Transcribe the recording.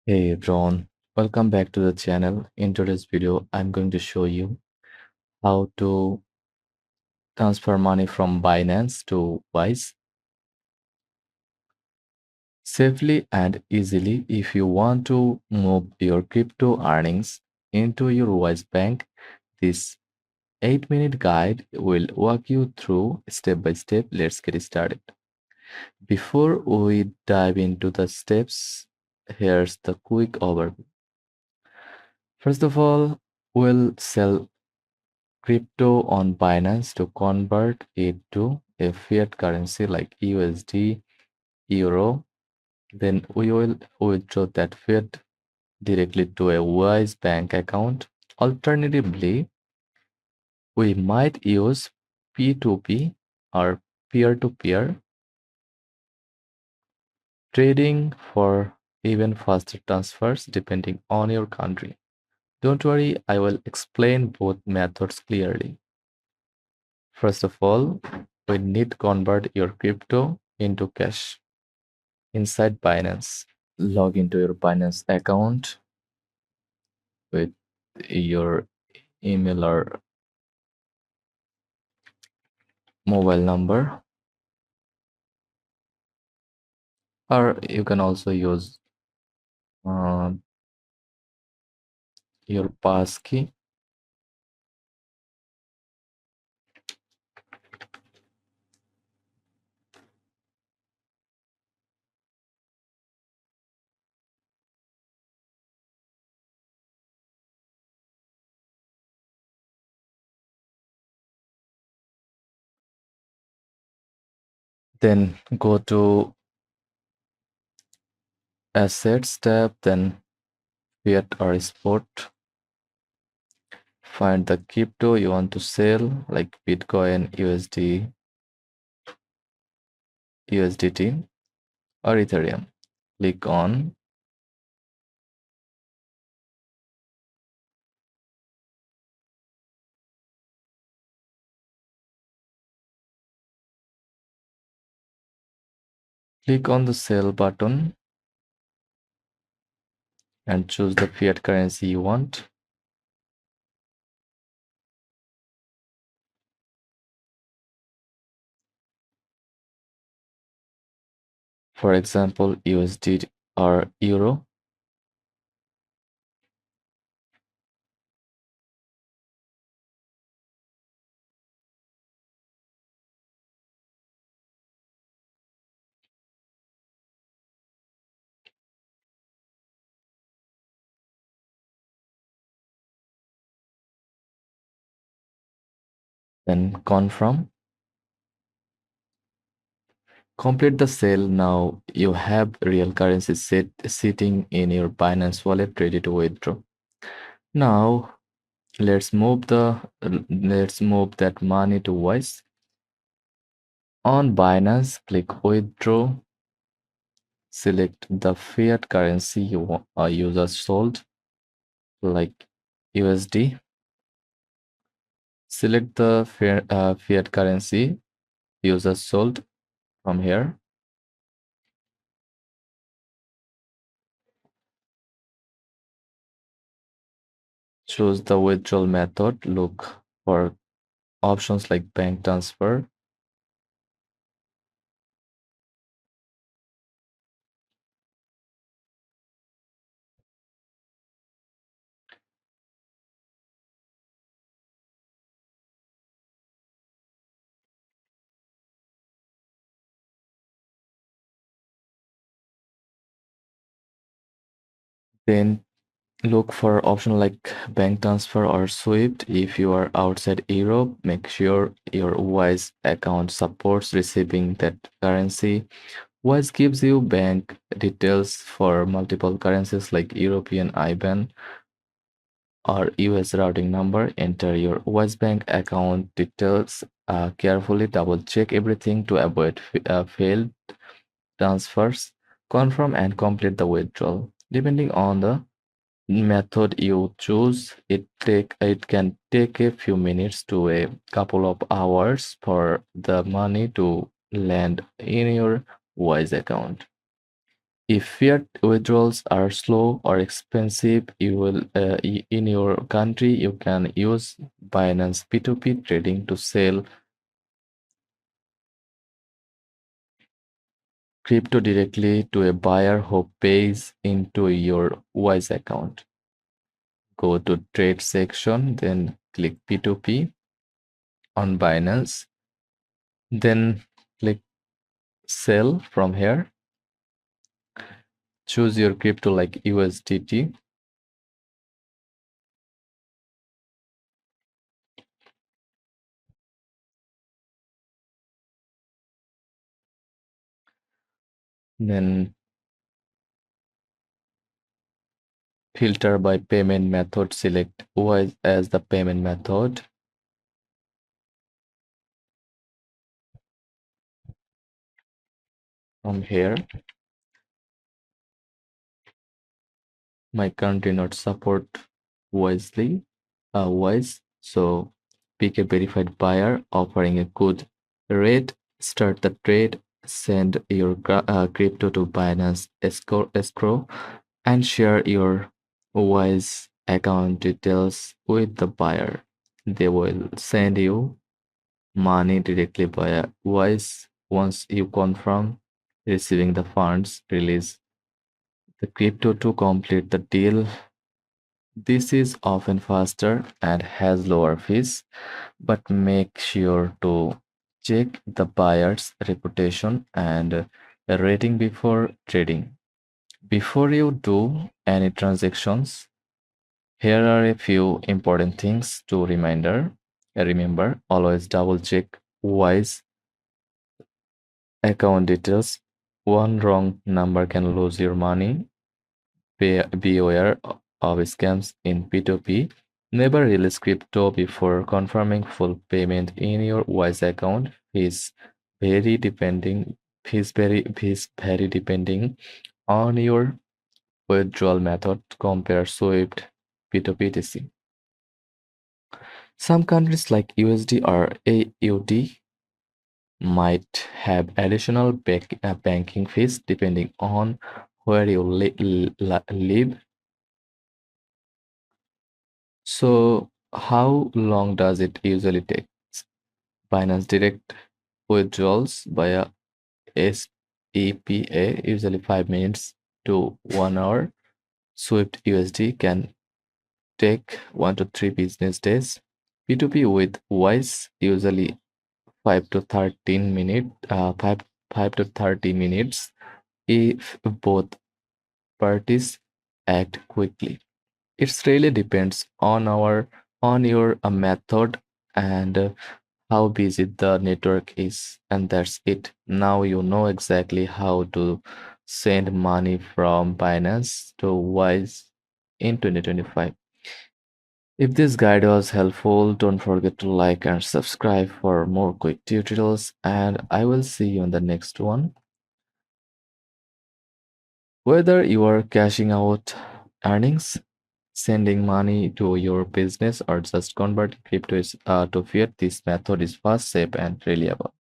Hey Ron, welcome back to the channel. In today's video, I'm going to show you how to transfer money from Binance to Wise safely and easily. If you want to move your crypto earnings into your Wise bank, this 8-minute guide will walk you through step by step. Let's get started. Before we dive into the steps, here's the quick overview. First of all, we'll sell crypto on Binance to convert it to a fiat currency like USD, Euro. Then we will withdraw that fiat directly to a Wise bank account. Alternatively, we might use P2P or peer-to-peer trading for even faster transfers depending on your country. Don't worry, I will explain both methods clearly. First of all, we need to convert your crypto into cash inside Binance. Log into your Binance account with your email or mobile number, or you can also use uh, your passkey. Then go to Assets tab, then Fiat or Spot. Find the crypto you want to sell, like Bitcoin, USDT, or Ethereum. Click on. Click on the sell button and choose the fiat currency you want. For example, USD or Euro. Then confirm. Complete the sale. Now you have real currency sitting in your Binance wallet ready to withdraw. Now let's move that money to Wise. On Binance, click withdraw. Select the fiat currency user sold, like USD. Select the fiat currency user sold from here. Choose the withdrawal method. Look for options like bank transfer. Then look for option like bank transfer or Swift. If you are outside Europe, make sure your Wise account supports receiving that currency. Wise gives you bank details for multiple currencies like European IBAN or US routing number. Enter your Wise Bank account details carefully. Double check everything to avoid failed transfers. Confirm and complete the withdrawal. Depending on the method you choose, it can take a few minutes to a couple of hours for the money to land in your Wise account. If fiat withdrawals are slow or expensive, in your country you can use Binance P2P trading to sell crypto directly to a buyer who pays into your Wise account. Go to trade section, then click P2P on Binance, then click sell from here. Choose your crypto like USDT. Then filter by payment method, select Wise as the payment method. From here, my country not support Wise, so pick a verified buyer offering a good rate, start the trade, send your crypto to Binance escrow, and share your Wise account details with the buyer. They will send you money directly via Wise. Once you confirm receiving the funds, release the crypto to complete the deal. This is often faster and has lower fees, but make sure to check the buyer's reputation and rating before trading. Before you do any transactions, here are a few important things to remember. Always double check Wise account details. One wrong number can lose your money. Be aware of scams in P2P. Never release crypto before confirming full payment in your Wise account. Very depending fees vary depending on your withdrawal method. Compare Swift P2PTC. Some countries like USD or AUD might have additional banking fees depending on where you live. So, how long does it usually take? Binance Direct withdrawals via SEPA, usually 5 minutes to 1 hour. Swift USD can take 1 to 3 business days. P2P with Wise usually 5 to 30 minutes if both parties act quickly. It really depends on your method and how busy the network is, and that's it. Now you know exactly how to send money from Binance to Wise in 2025. If this guide was helpful, don't forget to like and subscribe for more quick tutorials, and I will see you on the next one. Whether you are cashing out earnings, sending money to your business, or just converting crypto to fiat, this method is fast, safe, and reliable.